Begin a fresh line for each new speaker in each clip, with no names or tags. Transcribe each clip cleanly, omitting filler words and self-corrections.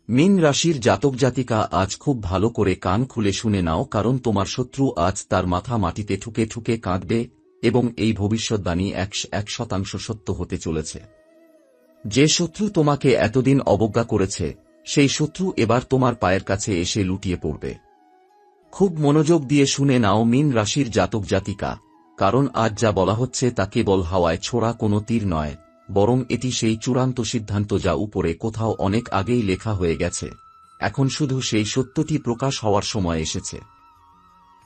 মীন রাশির জাতক জাতিকা আজ খুব ভালো করে কান খুলে শুনে নাও, কারণ তোমার শত্রু আজ তার মাথা মাটিতে ঠুকে ঠুকে কাঁদবে এবং এই ভবিষ্যদ্বাণী 100% সত্য হতে চলেছে। যে শত্রু তোমাকে এতদিন অবজ্ঞা করেছে, সেই শত্রু এবার তোমার পায়ের কাছে এসে লুটিয়ে পড়বে। খুব মনোযোগ দিয়ে শুনে নাও মীন রাশির জাতক জাতিকা, কারণ আজ যা বলা হচ্ছে তা কেবল হাওয়ায় ছোড়া কোনো তীর নয়, বরং এটি সেই চূড়ান্ত সিদ্ধান্ত যা উপরে কোথাও অনেক আগেই লেখা হয়ে গেছে। এখন শুধু সেই সত্যটি প্রকাশ হওয়ার সময় এসেছে।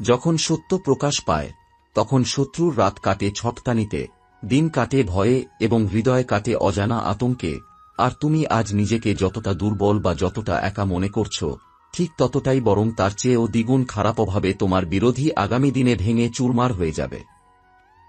যখন সত্য প্রকাশ পায়, তখন শত্রুর রাত কাটে ছটকানিতে, দিন কাটে ভয়ে এবং হৃদয় কাটে অজানা আতঙ্কে। আর তুমি আজ নিজেকে যতটা দুর্বল বা যতটা একা মনে করছো, ঠিক ততটাই বরং তার চেয়েও দ্বিগুণ খারাপ অভাবে তোমার বিরোধী আগামী দিনে ভেঙে চুরমার হয়ে যাবে।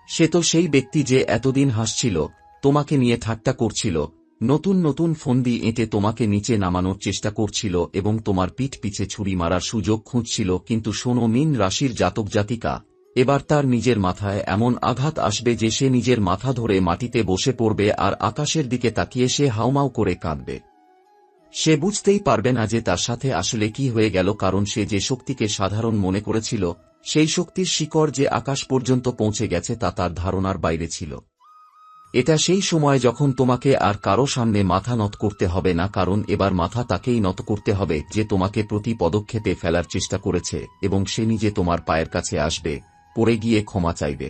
সে তো সেই ব্যক্তি যে এতদিন হাসছিল, তোমাকে নিয়ে ঠাট্টা করছিল, নতুন নতুন ফন্দি এঁটে তোমাকে নিচে নামানোর চেষ্টা করছিল এবং তোমার পিঠ পিছে ছুরি মারার সুযোগ খুঁজছিল। কিন্তু শোনো মীন রাশির জাতক জাতিকা, এবার তার নিজের মাথায় এমন আঘাত আসবে যে সে নিজের মাথা ধরে মাটিতে বসে পড়বে আর আকাশের দিকে তাকিয়ে সে হাউমাউ করে কাঁদবে। সে বুঝতেই পারবে না যে তার সাথে আসলে কি হয়ে গেল, কারণ সে যে শক্তিকে সাধারণ মনে করেছিল, সেই শক্তির শিকড় যে আকাশ পর্যন্ত পৌঁছে গেছে তা তার ধারণার বাইরে ছিল। এটা সেই সময় যখন তোমাকে আর কারো সামনে মাথা নত করতে হবে না, কারণ এবার মাথা তাকেই নত করতে হবে যে তোমাকে প্রতি পদক্ষেপে ফেলার চেষ্টা করেছে, এবং সে নিজে তোমার পায়ের কাছে আসবে, পড়ে গিয়ে ক্ষমা চাইবে।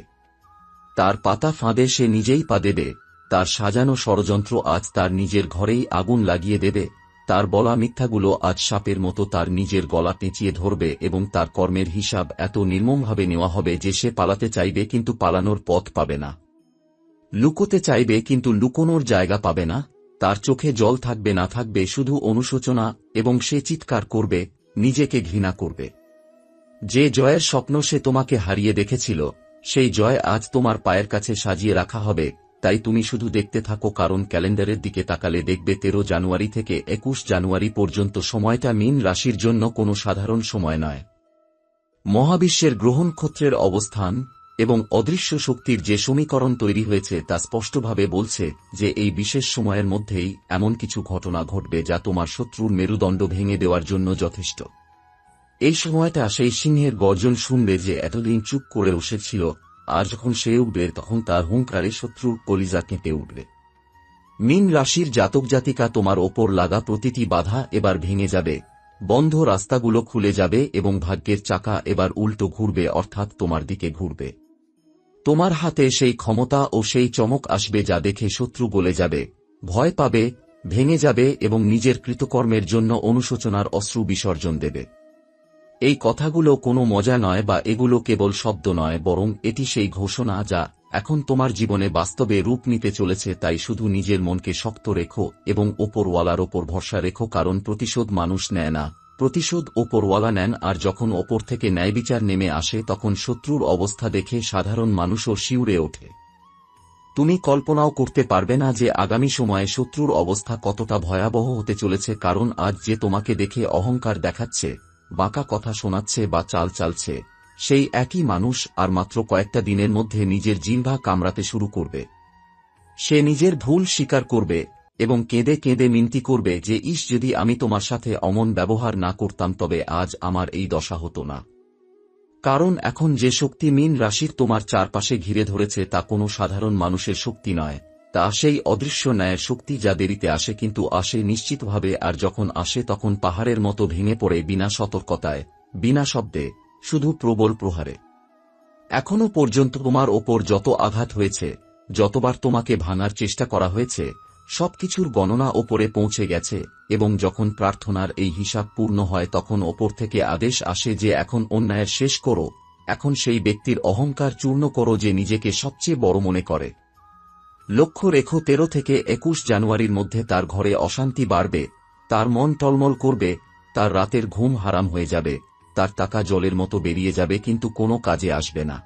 তার পাতা ফাঁদে সে নিজেই পা দেবে, তার সাজানো ষড়যন্ত্র আজ তার নিজের ঘরেই আগুন লাগিয়ে দেবে, তার বলা মিথ্যাগুলো আজ সাপের মতো তার নিজের গলা পেঁচিয়ে ধরবে এবং তার কর্মের হিসাব এত নির্মমভাবে নেওয়া হবে যে সে পালাতে চাইবে কিন্তু পালানোর পথ পাবে না, লুকোতে চাইবে কিন্তু লুকোনোর জায়গা পাবে না। তার চোখে জল থাকবে না, থাকবে শুধু অনুশোচনা, এবং সে চিৎকার করবে, নিজেকে ঘৃণা করবে। যে জয়ের স্বপ্ন সে তোমাকে হারিয়ে দেখেছিল, সেই জয় আজ তোমার পায়ের কাছে সাজিয়ে রাখা হবে। তাই তুমি শুধু দেখতে থাকো, কারণ ক্যালেন্ডারের দিকে তাকালে দেখবে 13 জানুয়ারি থেকে 21 জানুয়ারি পর্যন্ত সময়টা মীন রাশির জন্য কোনো সাধারণ সময় নয়। মহাবিশ্বের গ্রহ নক্ষত্রের অবস্থান এবং অদৃশ্য শক্তির যে সমীকরণ তৈরি হয়েছে তা স্পষ্টভাবে বলছে যে এই বিশেষ সময়ের মধ্যেই এমন কিছু ঘটনা ঘটবে যা তোমার শত্রুর মেরুদণ্ড ভেঙে দেওয়ার জন্য যথেষ্ট। এই সময়টা সেই সিংহের গর্জন শুনবে যে এতদিন চুপ করে বসেছিল, আর যখন সে উঠবে তখন তার হুঙ্কারে শত্রুর কলিজা কেঁপে উঠবে। মীন রাশির জাতক জাতিকা, তোমার ওপর লাগা প্রতিটি বাধা এবার ভেঙে যাবে, বন্ধ রাস্তাগুলো খুলে যাবে এবং ভাগ্যের চাকা এবার উল্টো ঘুরবে, অর্থাৎ তোমার দিকে ঘুরবে। তোমার হাতে সেই ক্ষমতা ও সেই চমক আসবে যা দেখে শত্রু গলে যাবে, ভয় পাবে, ভেঙে যাবে এবং নিজের কৃতকর্মের জন্য অনুশোচনার অশ্রু বিসর্জন দেবে। এই কথাগুলো কোনো মজা নয় বা এগুলো কেবল শব্দ নয়, বরং এটি সেই ঘোষণা যা এখন তোমার জীবনে বাস্তবে রূপ নিতে চলেছে। তাই শুধু নিজের মনকে শক্ত রেখো এবং ওপরওয়ালার ওপর ভরসা রেখো, কারণ প্রতিশোধ মানুষ নেয় না, প্রতিশোধ ওপরওয়ালা নেন। আর যখন ওপর থেকে ন্যায়বিচার নেমে আসে, তখন শত্রুর অবস্থা দেখে সাধারণ মানুষও শিউরে ওঠে। তুমি কল্পনাও করতে পারবে না যে আগামী সময়ে শত্রুর অবস্থা কতটা ভয়াবহ হতে চলেছে, কারণ আজ যে তোমাকে দেখে অহংকার দেখাচ্ছে, বাঁকা কথা শোনাচ্ছে বা চাল চালছে, সেই একই মানুষ আর মাত্র কয়েকটা দিনের মধ্যে নিজের জিহ্বা কামড়াতে শুরু করবে। সে নিজের ভুল স্বীকার করবে এবং কেঁদে কেঁদে মিনতি করবে যে ইস, যদি আমি তোমার সাথে অমন ব্যবহার না করতাম তবে আজ আমার এই দশা হতো না। কারণ এখন যে শক্তি মীন রাশির তোমার চারপাশে ঘিরে ধরেছে তা কোনো সাধারণ মানুষের শক্তি নয়, তা সেই অদৃশ্য ন্যায়ের শক্তি যা দেরিতে আসে কিন্তু আসে নিশ্চিতভাবে, আর যখন আসে তখন পাহাড়ের মতো ভেঙে পড়ে বিনা সতর্কতায়, বিনা শব্দে, শুধু প্রবল প্রহারে। এখনো পর্যন্ত তোমার ওপর যত আঘাত হয়েছে, যতবার তোমাকে ভাঙার চেষ্টা করা হয়েছে, সবকিছুর গণনা ওপরে পৌঁছে গেছে, এবং যখন প্রার্থনার এই হিসাব পূর্ণ হয় তখন ওপর থেকে আদেশ আসে যে এখন অন্যায়ের শেষ করো, এখন সেই ব্যক্তির অহংকার চূর্ণ করো যে নিজেকে সবচেয়ে বড় মনে করে। লক্ষ্য রেখো 13 থেকে 21 জানুয়ারির মধ্যে তার ঘরে অশান্তি বাড়বে, তার মন টলমল করবে, তার রাতের ঘুম হারাম হয়ে যাবে, তার টাকা জলের মতো বেরিয়ে যাবে কিন্তু কোনো কাজে আসবে না।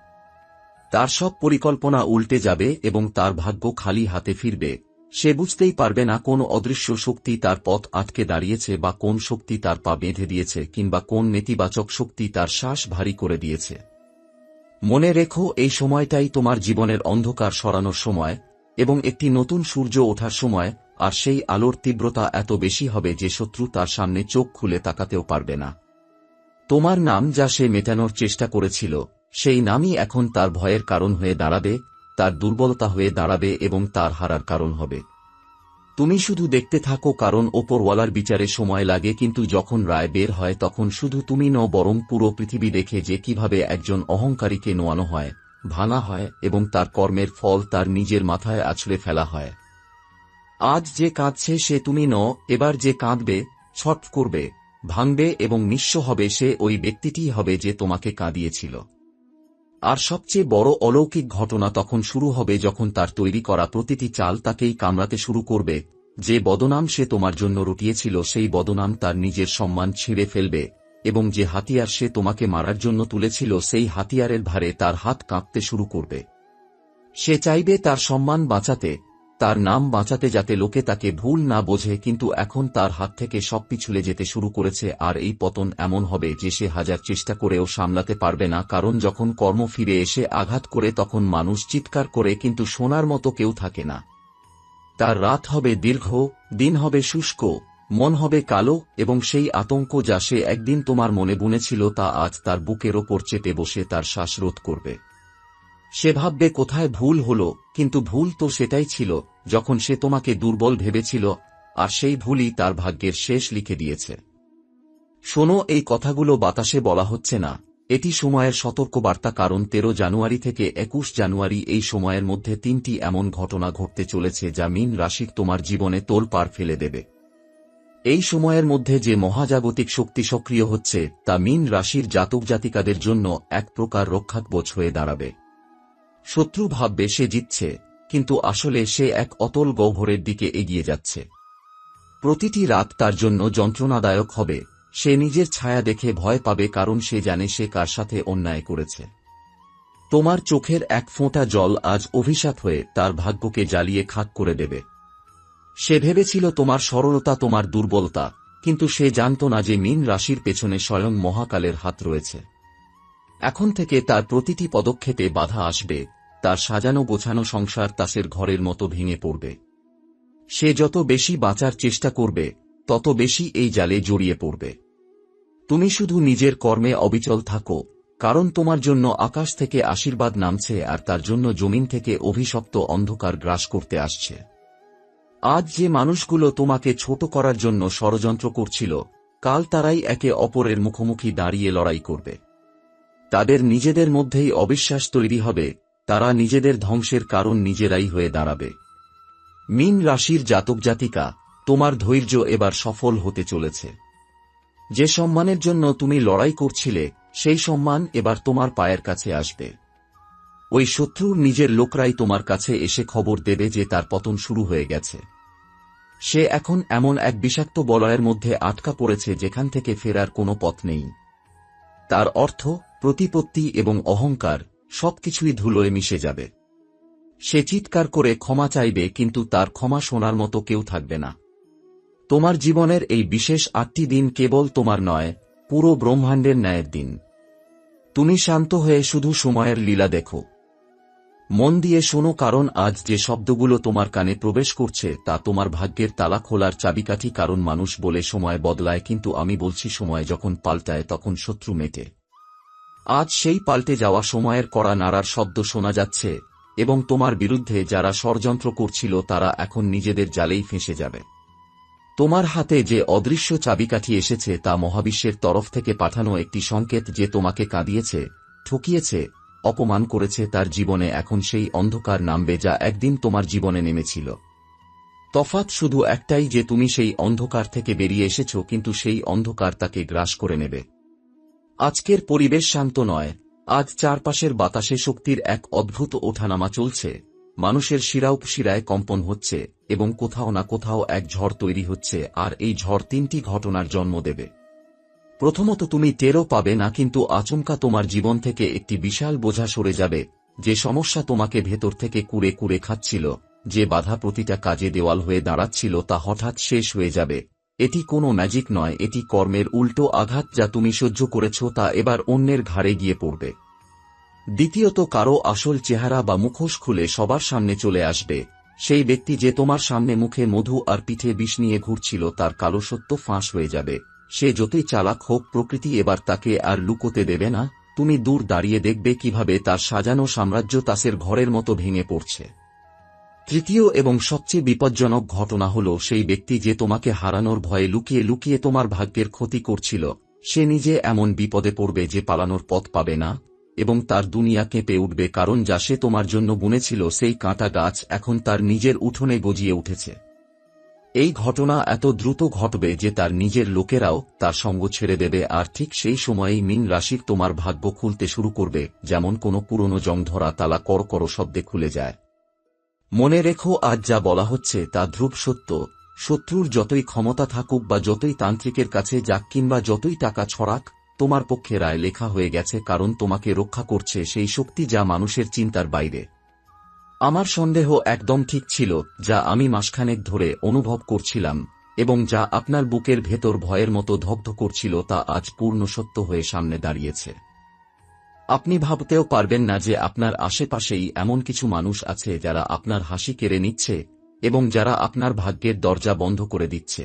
তার সব পরিকল্পনা উল্টে যাবে এবং তার ভাগ্য খালি হাতে ফিরবে। সে বুঝতেই পারবে না কোন অদৃশ্য শক্তি তার পথ আটকে দাঁড়িয়েছে বা কোন শক্তি তার পা বেঁধে দিয়েছে কিংবা কোন নেতিবাচক শক্তি তার শ্বাস ভারী করে দিয়েছে। মনে রেখো, এই সময়টাই তোমার জীবনের অন্ধকার সরানোর সময় এবং একটি নতুন সূর্য ওঠার সময়, আর সেই আলোর তীব্রতা এত বেশি হবে যে শত্রু তার সামনে চোখ খুলে তাকাতেও পারবে না। তোমার নাম যা সে মেটানোর চেষ্টা করেছিল, সেই নামই এখন তার ভয়ের কারণ হয়ে দাঁড়াবে, তার দুর্বলতা হয়ে দাঁড়াবে এবং তার হারার কারণ হবে। তুমি শুধু দেখতে থাকো, কারণ ওপরওয়ালার বিচারে সময় লাগে, কিন্তু যখন রায় বের হয় তখন শুধু তুমি নও বরং পুরো পৃথিবী দেখে যে কিভাবে একজন অহংকারীকে নোয়ানো হয়, ভাঙা হয় এবং তার কর্মের ফল তার নিজের মাথায় আছড়ে ফেলা হয়। আজ যে কাঁদছে সে তুমি নও, এবার যে কাঁদবে, ছট করবে, ভাঙবে এবং নিঃস্ব হবে সে ওই ব্যক্তিটিই হবে যে তোমাকে কাঁদিয়েছিল। আর সবচেয়ে বড় অলৌকিক ঘটনা তখন শুরু হবে যখন তার তৈরি করা প্রতিটি চাল তাকেই কামড়াতে শুরু করবে। যে বদনাম সে তোমার জন্য রটিয়েছিল সেই বদনাম তার নিজের সম্মান ছিঁড়ে ফেলবে, এবং যে হাতিয়ার সে তোমাকে মারার জন্য তুলেছিল সেই হাতিয়ারের ভারে তার হাত কাঁপতে শুরু করবে। সে চাইবে তার সম্মান বাঁচাতে, তার নাম বাঁচাতে, যাতে লোকে তাকে ভুল না বোঝে, কিন্তু এখন তার হাত থেকে সব পিছলে যেতে শুরু করেছে। আর এই পতন এমন হবে যে সে হাজার চেষ্টা করেও সামলাতে পারবে না, কারণ যখন কর্ম ফিরে এসে আঘাত করে তখন মানুষ চিৎকার করে, কিন্তু শোনার মতো কেউ থাকে না। তার রাত হবে দীর্ঘ, দিন হবে শুষ্ক, মন হবে কালো, এবং সেই আতঙ্ক যা সে একদিন তোমার মনে বুনেছিল তা আজ তার বুকের ওপর চেপে বসে তার শ্বাসরোধ করবে। সে ভাববে কোথায় ভুল হলো, কিন্তু ভুল তো সেটাই ছিল যখন সে তোমাকে দুর্বল ভেবেছিল, আর সেই ভুলই তার ভাগ্যের শেষ লিখে দিয়েছে। শোনো, এই কথাগুলো বাতাসে বলা হচ্ছে না, এটি সময়ের সতর্কবার্তা, কারণ 13 জানুয়ারি থেকে 21 জানুয়ারি এই সময়ের মধ্যে 3টি এমন ঘটনা ঘটতে চলেছে যা মীন রাশির তোমার জীবনে তোলপাড় ফেলে দেবে। এই সময়ের মধ্যে যে মহাজাগতিক শক্তি সক্রিয় হচ্ছে তা মীন রাশির জাতক জাতিকাদের জন্য এক প্রকার রক্ষাকবচ হয়ে দাঁড়াবে। শত্রু ভাববে সে জিতছে, কিন্তু আসলে সে এক অতল গহ্বরের দিকে এগিয়ে যাচ্ছে। প্রতিটি রাত তার জন্য যন্ত্রণাদায়ক হবে, সে নিজের ছায়া দেখে ভয় পাবে, কারণ সে জানে সে কার সাথে অন্যায় করেছে। তোমার চোখের এক ফোঁটা জল আজ অভিশাপ হয়ে তার ভাগ্যকে জ্বালিয়ে খাক করে দেবে। সে ভেবেছিল তোমার সরলতা তোমার দুর্বলতা, কিন্তু সে জানত না যে মীন রাশির পেছনে স্বয়ং মহাকালের হাত রয়েছে। এখন থেকে তার প্রতিটি পদক্ষেপে বাধা আসবে, তার সাজানো গোছানো সংসার তাসের ঘরের মতো ভেঙে পড়বে। সে যত বেশি বাঁচার চেষ্টা করবে তত বেশি এই জালে জড়িয়ে পড়বে। তুমি শুধু নিজের কর্মে অবিচল থাকো, কারণ তোমার জন্য আকাশ থেকে আশীর্বাদ নামছে আর তার জন্য জমিন থেকে অভিশপ্ত অন্ধকার গ্রাস করতে আসছে। আজ যে মানুষগুলো তোমাকে ছোট করার জন্য ষড়যন্ত্র করছিল, কাল তারাই একে অপরের মুখোমুখি দাঁড়িয়ে লড়াই করবে। তাদের নিজেদের মধ্যেই অবিশ্বাস তৈরি হবে, তারা নিজেদের ধ্বংসের কারণ নিজেরাই হয়ে দাঁড়াবে। মীন রাশির জাতক জাতিকা, তোমার ধৈর্য এবার সফল হতে চলেছে। যে সম্মানের জন্য তুমি লড়াই করছিলে সেই সম্মান এবার তোমার পায়ের কাছে আসবে। ওই শত্রুর নিজের লোকরাই তোমার কাছে এসে খবর দেবে যে তার পতন শুরু হয়ে গেছে। সে এখন এমন এক বিষাক্ত বলয়ের মধ্যে আটকা পড়েছে যেখান থেকে ফেরার কোনো পথ নেই। তার অর্থ, প্রতিপত্তি এবং অহংকার সবকিছুই ধুলোয় মিশে যাবে। সে চিৎকার করে ক্ষমা চাইবে, কিন্তু তার ক্ষমা শোনার মতো কেউ থাকবে না। তোমার জীবনের এই বিশেষ 8টি দিন কেবল তোমার নয়, পুরো ব্রহ্মাণ্ডের ন্যায়ের দিন। তুমি শান্ত হয়ে শুধু সময়ের লীলা দেখো। মন দিয়ে শোনো, কারণ আজ যে শব্দগুলো তোমার কানে প্রবেশ করছে তা তোমার ভাগ্যের তালা খোলার চাবিকাঠি। কারণ মানুষ বলে সময় বদলায়, কিন্তু আমি বলছি সময় যখন পাল্টায় তখন শত্রু মেটে। আজ সেই পাল্টে যাওয়া সময়ের কড়া নাড়ার শব্দ শোনা যাচ্ছে, এবং তোমার বিরুদ্ধে যারা ষড়যন্ত্র করছিল তারা এখন নিজেদের জালেই ফেঁসে যাবে। তোমার হাতে যে অদৃশ্য চাবিকাঠি এসেছে তা মহাবিশ্বের তরফ থেকে পাঠানো একটি সংকেত, যে তোমাকে কাঁদিয়েছে, ঠকিয়েছে, অপমান করেছে, তার জীবনে এখন সেই অন্ধকার নামবে যা একদিন তোমার জীবনে নেমেছিল। তফাৎ শুধু একটাই, যে তুমি সেই অন্ধকার থেকে বেরিয়ে এসেছ, কিন্তু সেই অন্ধকার তাকে গ্রাস করে নেবে। আজকের পরিবেশ শান্ত নয়। আজ চারপাশের বাতাসে শক্তির এক অদ্ভুত ওঠানামা চলছে, মানুষের শিরায় কম্পন হচ্ছে, এবং কোথাও না কোথাও এক ঝড় তৈরি হচ্ছে। আর এই ঝড় 3টি ঘটনার জন্ম দেবে। প্রথমত, তুমি টেরও পাবে না, কিন্তু আচমকা তোমার জীবন থেকে একটি বিশাল বোঝা সরে যাবে। যে সমস্যা তোমাকে ভেতর থেকে কুরে কুরে খাচ্ছিল, যে বাধা প্রতিটা কাজে দেওয়াল হয়ে দাঁড়াচ্ছিল, তা হঠাৎ শেষ হয়ে যাবে। এটি কোনো ম্যাজিক নয়, এটি কর্মের উল্টো আঘাত। যা তুমি সহ্য করেছ তা এবার অন্যের ঘাড়ে গিয়ে পড়বে। দ্বিতীয়ত, কারো আসল চেহারা বা মুখোশ খুলে সবার সামনে চলে আসবে, সেই ব্যক্তি যে তোমার সামনে মুখে মধু আর পিঠে বিষ নিয়ে ঘুরছিল তার কালো সত্য ফাঁস হয়ে যাবে। সে যতই চালাক হোক, প্রকৃতি এবার তাকে আর লুকোতে দেবে না। তুমি দূর দাঁড়িয়ে দেখবে কিভাবে তার সাজানো সাম্রাজ্য তাসের ঘরের মতো ভেঙে পড়ছে। তৃতীয় এবং সবচেয়ে বিপজ্জনক ঘটনা হল, সেই ব্যক্তি যে তোমাকে হারানোর ভয়ে লুকিয়ে লুকিয়ে তোমার ভাগ্যের ক্ষতি করছিল, সে নিজে এমন বিপদে পড়বে যে পালানোর পথ পাবে না, এবং তার দুনিয়া কেঁপে উঠবে, কারণ যা সে তোমার জন্য বুনেছিল সেই কাঁটা গাছ এখন তার নিজের উঠোনে গজিয়ে উঠেছে। এই ঘটনা এত দ্রুত ঘটবে যে তার নিজের লোকেরাও তার সঙ্গ ছেড়ে দেবে, আর ঠিক সেই সময়েই মীন রাশির তোমার ভাগ্য খুলতে শুরু করবে, যেমন কোনো পুরনো জং ধরা তালা কড়কড় শব্দে খুলে যায়। মনে রেখো, আজ যা বলা হচ্ছে তা ধ্রুব সত্য। শত্রুর যতই ক্ষমতা থাকুক বা যতই তান্ত্রিকের কাছে যাক কিংবা যতই টাকা ছড়াক, তোমার পক্ষে রায় লেখা হয়ে গেছে, কারণ তোমাকে রক্ষা করছে সেই শক্তি যা মানুষের চিন্তার বাইরে। আমার সন্দেহ একদম ঠিক ছিল, যা আমি মাসখানেক ধরে অনুভব করছিলাম এবং যা আপনার বুকের ভেতর ভয়ের মতো দগ্ধ করছিল, তা আজ পূর্ণ সত্য হয়ে সামনে দাঁড়িয়েছে। আপনি ভাবতেও পারবেন না যে আপনার আশেপাশেই এমন কিছু মানুষ আছে যারা আপনার হাসি কেড়ে নিচ্ছে এবং যারা আপনার ভাগ্যের দরজা বন্ধ করে দিচ্ছে।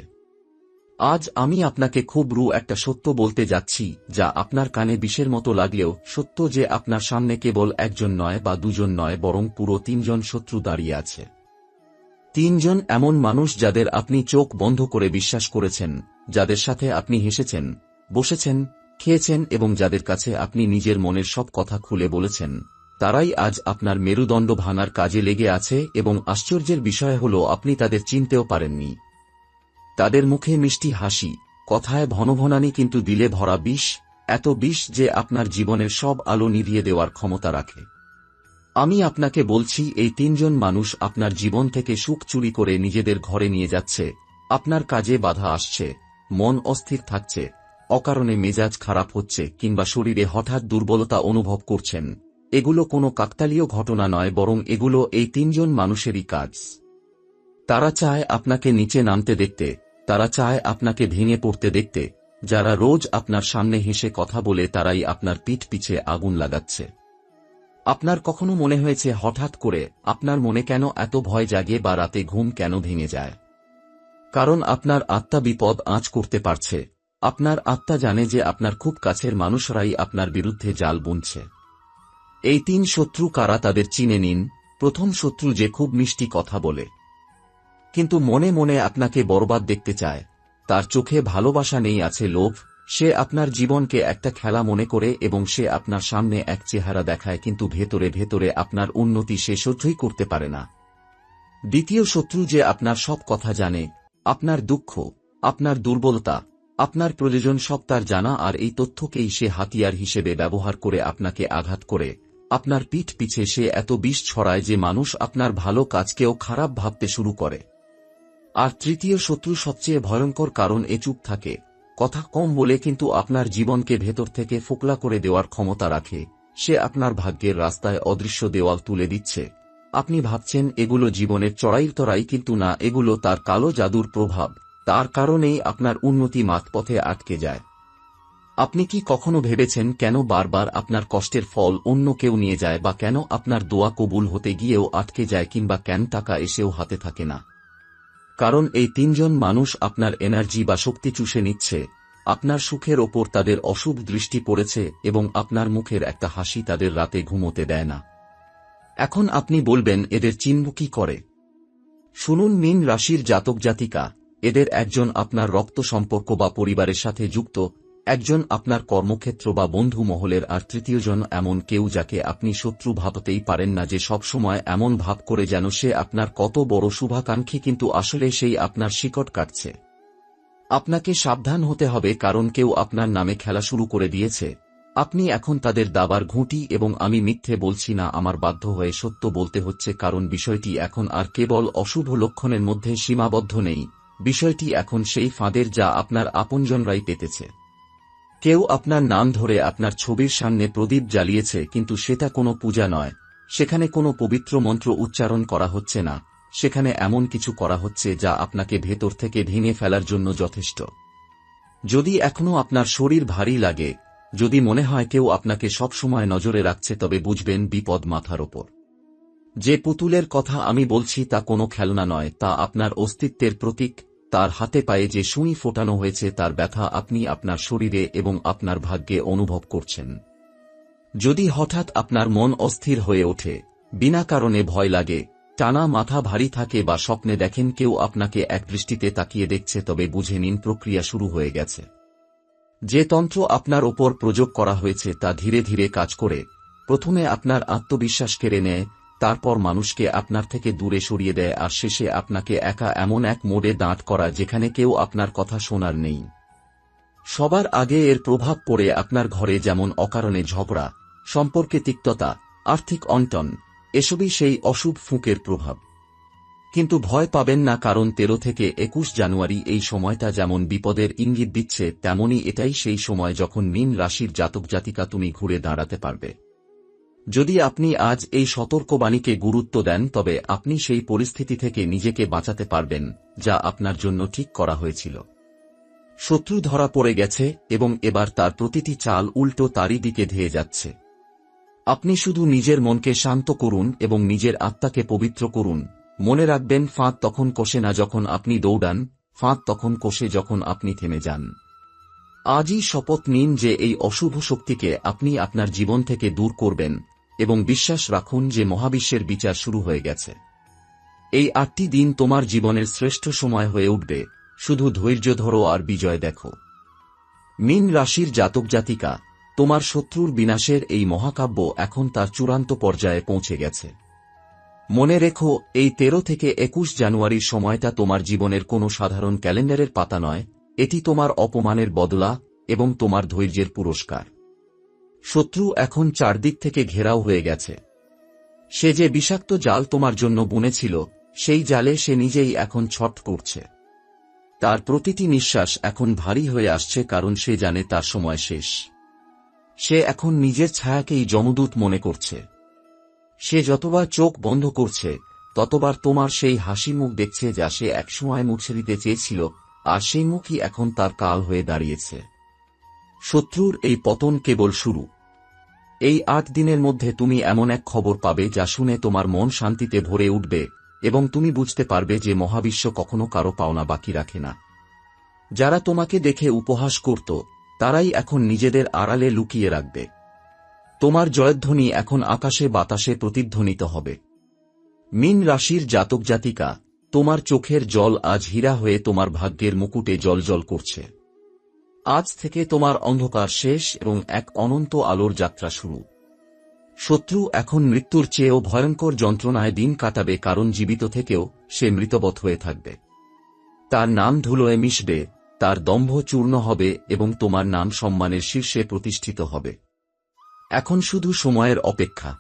আজ আমি আপনাকে খুব একটা সত্য বলতে যাচ্ছি, যা আপনার কানে বিষের মতো লাগলেও সত্য, যে আপনার সামনে কেবল একজন নয় বা দুজন নয়, বরং পুরো 3 জন শত্রু দাঁড়িয়ে আছে। 3 জন এমন মানুষ যাদের আপনি চোখ বন্ধ করে বিশ্বাস করেছেন, যাদের সাথে আপনি হেসেছেন, বসেছেন, খেয়েছেন এবং যাদের কাছে আপনি নিজের মনের সব কথা খুলে বলেছেন। তারাই আজ আপনার মেরুদণ্ড ভাঙার কাজে লেগে আছে, এবং আশ্চর্যের বিষয় হল আপনি তাদের চিনতেও পারেননি। তাদের মুখে মিষ্টি হাসি, কথায় ভনভনানি, কিন্তু দিলে ভরা বিষ, এত বিষ যে আপনার জীবনের সব আলো নিভিয়ে দেওয়ার ক্ষমতা রাখে। আমি আপনাকে বলছি, এই 3 জন মানুষ আপনার জীবন থেকে সুখ চুরি করে নিজেদের ঘরে নিয়ে যাচ্ছে। আপনার কাজে বাধা আসছে, মন অস্থির থাকছে, অকারণে মেজাজ খারাপ হচ্ছে কিংবা শরীরে হঠাৎ দুর্বলতা অনুভব করছেন। এগুলো কোনো কাকতালীয় ঘটনা নয়, বরং এগুলো এই 3 জন মানুষেরই কাজ। তারা চায় আপনাকে নিচে নামতে দেখতে, তারা চায় আপনাকে ভেঙে পড়তে দেখতে। যারা রোজ আপনার সামনে হেসে কথা বলে, তারাই আপনার পিঠ পিছে আগুন লাগাচ্ছে। আপনার কখনো মনে হয়েছে হঠাৎ করে আপনার মনে কেন এত ভয় জাগে বা রাতে ঘুম কেন ভেঙে যায়? কারণ আপনার আত্মা বিপদ আঁচ করতে পারছে। আপনার আত্মা জানে যে আপনার খুব কাছের মানুষরাই আপনার বিরুদ্ধে জাল বুনছে। এই 3 শত্রু কারা তাদের চিনে নিন। প্রথম শত্রু যে খুব মিষ্টি কথা বলে, কিন্তু মনে মনে আপনাকে বরবাদ দেখতে চায়। তার চোখে ভালোবাসা নেই, আছে লোভ। সে আপনার জীবনকে একটা খেলা মনে করে এবং সে আপনার সামনে এক চেহারা দেখায়, কিন্তু ভেতরে ভেতরে আপনার উন্নতি সে সহ্যই করতে পারে না। দ্বিতীয় শত্রু যে আপনার সব কথা জানে, আপনার দুঃখ, আপনার দুর্বলতা, আপনার প্রয়োজন সব তার জানা, আর এই তথ্যকেই সে হাতিয়ার হিসেবে ব্যবহার করে আপনাকে আঘাত করে। আপনার পিঠ পিছে সে এত বিষ ছড়ায় যে মানুষ আপনার ভালো কাজকেও খারাপ ভাবতে শুরু করে। আর তৃতীয় শত্রু সবচেয়ে ভয়ঙ্কর, কারণ এ চুপ থাকে, কথা কম বলে, কিন্তু আপনার জীবনকে ভেতর থেকে ফোকলা করে দেওয়ার ক্ষমতা রাখে। সে আপনার ভাগ্যের রাস্তায় অদৃশ্য দেওয়াল তুলে দিচ্ছে। আপনি ভাবছেন এগুলো জীবনের চড়াইর তরাই, কিন্তু না, এগুলো তার কালো জাদুর প্রভাব। তার কারণেই আপনার উন্নতি মাঝপথে আটকে যায়। আপনি কি কখনো ভেবেছেন কেন বারবার আপনার কষ্টের ফল অন্য কেউ নিয়ে যায়, বা কেন আপনার দোয়া কবুল হতে গিয়েও আটকে যায়, কিংবা কেন টাকা এসেও হাতে থাকে না? কারণ এই 3 জন মানুষ আপনার এনার্জি বা শক্তি চুষে নিচ্ছে। আপনার সুখের ওপর তাদের অশুভ দৃষ্টি পড়েছে এবং আপনার মুখের একটা হাসি তাদের রাতে ঘুমোতে দেয় না। এখন আপনি বলবেন, এদের চিনব কি করে? শুনুন, মীন রাশির জাতক জাতিকা, এদের একজন আপনার রক্ত সম্পর্ক বা পরিবারের সাথে যুক্ত, একজন আপনার কর্মক্ষেত্র বা বন্ধু মহলের, আর তৃতীয়জন এমন কেউ যাকে আপনি শত্রু ভাবতেই পারেন না, যে সব সময় এমন ভাব করে যেন সে আপনার কত বড় শুভাকাঙ্ক্ষী, কিন্তু আসলে সেই আপনার শিকট কাটছে। আপনাকে সাবধান হতে হবে, কারণ কেউ আপনার নামে খেলা শুরু করে দিয়েছে। আপনি এখন তাদের দাবার ঘুঁটি, এবং আমি মিথ্যে বলছি না, আমার বাধ্য হয়ে সত্য বলতে হচ্ছে, কারণ বিষয়টি এখন আর কেবল অশুভ লক্ষণের মধ্যে সীমাবদ্ধ নেই। বিষয়টি এখন সেই ফাঁদের যা আপনার আপনজনরাই পেতেছে। কেউ আপনার নাম ধরে আপনার ছবির সামনে প্রদীপ জ্বালিয়েছে, কিন্তু সেটা কোনো পূজা নয়, সেখানে কোনো পবিত্র মন্ত্র উচ্চারণ করা হচ্ছে না, সেখানে এমন কিছু করা হচ্ছে যা আপনাকে ভেতর থেকে ভেঙে ফেলার জন্য যথেষ্ট। যদি এখনো আপনার শরীর ভারী লাগে, যদি মনে হয় কেউ আপনাকে সবসময় নজরে রাখছে, তবে বুঝবেন বিপদ মাথার ওপর। যে পুতুলের কথা আমি বলছি তা কোনো খেলনা নয়, তা আপনার অস্তিত্বের প্রতীক। তার হাতে পায়ে যে সুই ফোটানো হয়েছে তার ব্যথা আপনি আপনার শরীরে এবং আপনার ভাগ্যে অনুভব করছেন। যদি হঠাৎ আপনার মন অস্থির হয়ে ওঠে, বিনা কারণে ভয় লাগে, টানা মাথা ভারী থাকে বা স্বপ্নে দেখেন কেউ আপনাকে একদৃষ্টিতে তাকিয়ে দেখছে, তবে বুঝে নিন প্রক্রিয়া শুরু হয়ে গেছে। যে তন্ত্র আপনার ওপর প্রয়োগ করা হয়েছে তা ধীরে ধীরে কাজ করে। প্রথমে আপনার আত্মবিশ্বাস কেড়ে নেয়, তারপর মানুষকে আপনার থেকে দূরে সরিয়ে দেয়, আর শেষে আপনাকে একা এমন এক মোড়ে দাঁড় করা যেখানে কেউ আপনার কথা শোনার নেই। সবার আগে এর প্রভাব পড়ে আপনার ঘরে, যেমন অকারণে ঝগড়া, সম্পর্কে তিক্ততা, আর্থিক অনটন, এসবই সেই অশুভ ফুঁকের প্রভাব। কিন্তু ভয় পাবেন না, কারণ 13 থেকে 21 জানুয়ারি এই সময়টা যেমন বিপদের ইঙ্গিত দিচ্ছে, তেমনি এটাই সেই সময় যখন মীন রাশির জাতক জাতিকা তুমি ঘুরে দাঁড়াতে পারবে। যদি আপনি আজ এই সতর্কবাণীকে গুরুত্ব দেন, তবে আপনি সেই পরিস্থিতি থেকে নিজেকে বাঁচাতে পারবেন যা আপনার জন্য ঠিক করা হয়েছিল। শত্রু ধরা পড়ে গেছে এবং এবার তার প্রতিটি চাল উল্টো তারই দিকে ধেয়ে যাচ্ছে। আপনি শুধু নিজের মনকে শান্ত করুন এবং নিজের আত্মাকে পবিত্র করুন। মনে রাখবেন, ফাঁদ তখন কষে না যখন আপনি দৌড়ান, ফাঁদ তখন কষে যখন আপনি থেমে যান। আজই শপথ নিন যে এই অশুভ শক্তিকে আপনি আপনার জীবন থেকে দূর করবেন এবং বিশ্বাস রাখুন যে মহাবিশ্বের বিচার শুরু হয়ে গেছে। এই 8টি দিন তোমার জীবনের শ্রেষ্ঠ সময় হয়ে উঠবে। শুধু ধৈর্য ধরো আর বিজয় দেখো। মীন রাশির জাতক জাতিকা, তোমার শত্রুর বিনাশের এই মহাকাব্য এখন তার চূড়ান্ত পর্যায়ে পৌঁছে গেছে। মনে রেখো, এই 13 থেকে 21 জানুয়ারির সময়টা তোমার জীবনের কোনো সাধারণ ক্যালেন্ডারের পাতা নয়, এটি তোমার অপমানের বদলা এবং তোমার ধৈর্যের পুরস্কার। শত্রু এখন চারদিক থেকে ঘেরাও হয়ে গেছে। সে যে বিষাক্ত জাল তোমার জন্য বুনেছিল, সেই জালে সে নিজেই এখন ছট করছে। তার প্রতিটি নিঃশ্বাস এখন ভারী হয়ে আসছে, কারণ সে জানে তার সময় শেষ। সে এখন নিজের ছায়াকেই যমদূত মনে করছে। সে যতবার চোখ বন্ধ করছে, ততবার তোমার সেই হাসি মুখ দেখছে যা সে একসময় মুছে দিতে চেয়েছিল, আর সেই মুখই এখন তার কাল হয়ে দাঁড়িয়েছে। শত্রুর এই পতন কেবল শুরু। এই 8 দিনের মধ্যে তুমি এমন এক খবর পাবে যা শুনে তোমার মন শান্তিতে ভরে উঠবে এবং তুমি বুঝতে পারবে যে মহাবিশ্ব কখনো কারো পাওনা বাকি রাখে না। যারা তোমাকে দেখে উপহাস করত, তারাই এখন নিজেদের আড়ালে লুকিয়ে রাখবে। তোমার জয়ধ্বনি এখন আকাশে বাতাসে প্রতিধ্বনিত হবে। মীন রাশির জাতক জাতিকা, তোমার চোখের জল আজ হীরা হয়ে তোমার ভাগ্যের মুকুটে জ্বলজ্বল করছে। আজ থেকে তোমার অন্ধকার শেষ এবং এক অনন্ত আলোর যাত্রা শুরু। শত্রু এখন মৃত্যুর চেয়েও ভয়ঙ্কর যন্ত্রণায় দিন কাটাবে, কারণ জীবিত থেকেও সে মৃতবৎ হয়ে থাকবে। তার নাম ধুলোয় মিশবে, তার দম্ভ চূর্ণ হবে এবং তোমার নাম সম্মানের শীর্ষে প্রতিষ্ঠিত হবে। এখন শুধু সময়ের অপেক্ষা।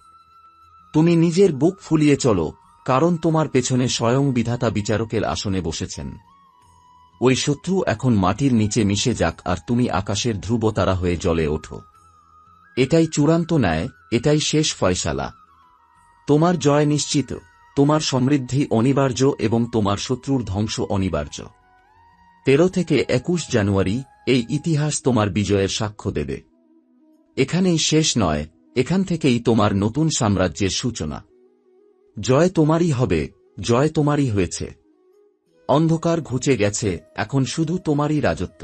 তুমি নিজের বুক ফুলিয়ে চলো, কারণ তোমার পেছনে স্বয়ং বিধাতা বিচারকের আসনে বসেছেন। ওই শত্রু এখন মাটির নিচে মিশে যাক আর তুমি আকাশের ধ্রুবতারা হয়ে জ্বলে ওঠো। এটাই চূড়ান্ত ন্যায়, এটাই শেষ ফয়সালা। তোমার জয় নিশ্চিত, তোমার সমৃদ্ধি অনিবার্য এবং তোমার শত্রুর ধ্বংস অনিবার্য। 13 থেকে 21 জানুয়ারি এই ইতিহাস তোমার বিজয়ের সাক্ষ্য দেবে। এখানেই শেষ নয়, এখান থেকেই তোমার নতুন সাম্রাজ্যের সূচনা। জয় তোমারই হবে, জয় তোমারই হয়েছে। অন্ধকার ঘুচে গেছে, এখন শুধু তোমারই রাজত্ব।